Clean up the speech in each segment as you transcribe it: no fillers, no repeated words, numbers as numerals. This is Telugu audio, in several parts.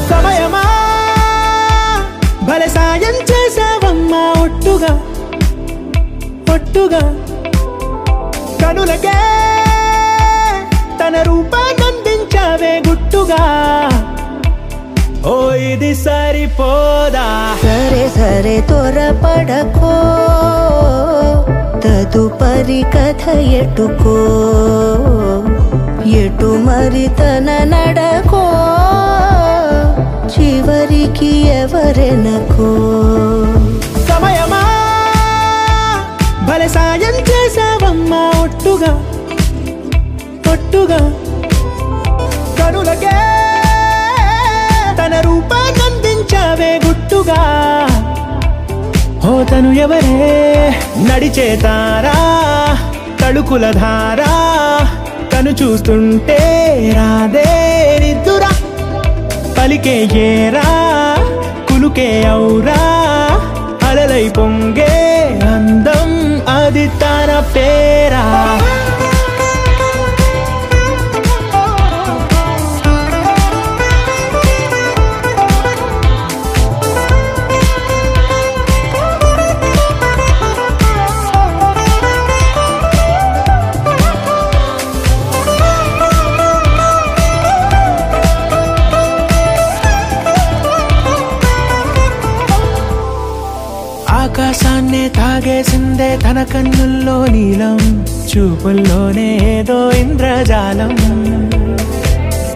సమయమా భలే సాయం చేసావమ్మా ఒట్టుగా ఒట్టుగా కనులకే తన రూపాన్నందించావే గుట్టుగా ఓ ఇది సరిపోదా సరే సరే త్వరపడకో తదుపరి కథ ఎటుకో ఎటు మరి తన నడకో చివరికి ఎవరెనకో సమయమా భలే సాయం చేసావమ్మా ఒట్టుగా ఒట్టుగా కనులకే తన రూపాన్నందించావే గుట్టుగా ఓ తను ఎవరే నడిచే తారా తడుకుల ధారా తను చూస్తుంటే రాదే నిద్దురా పలికే ఏరా కులుకే ఔరా అలలై పొంగే అందం అది తన పేరా ఆకాశాన్నే తాగేసిందే తన కన్నుల్లో నీలం చూపుల్లోనే ఏదో ఇంద్రజాలం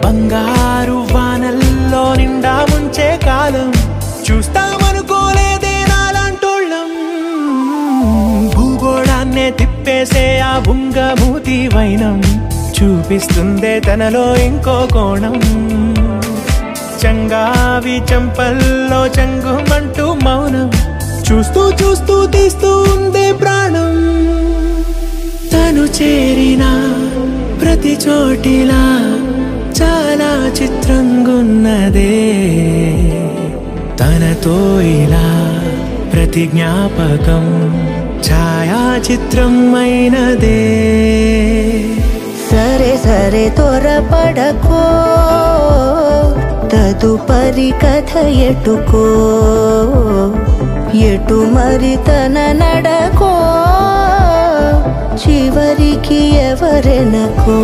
బంగారు వానల్లో నిండా ముంచే కాలం చూస్తామనుకోలేదే నాలాంటోళ్ళం భూగోళాన్నే తిప్పేసే ఆ బుంగమూతి వైనం చూపిస్తుందే తనలో ఇంకో కోణం చంగావి చంపల్లో చంగుమంటూ మౌనం చూస్తూ చూస్తూ తీస్తూ ఉందే ప్రాణం తను చేరిన ప్రతి చోటిలా చాలా చిత్రంగున్నదే తనతో ఇలా ప్రతి జ్ఞాపకం ఛాయాచిత్రం అయినదే సరే సరే త్వరపడకో తదుపరి కథ ఎటుకో ఎటు మరి తన నడకో చివరికి ఎవరెనకో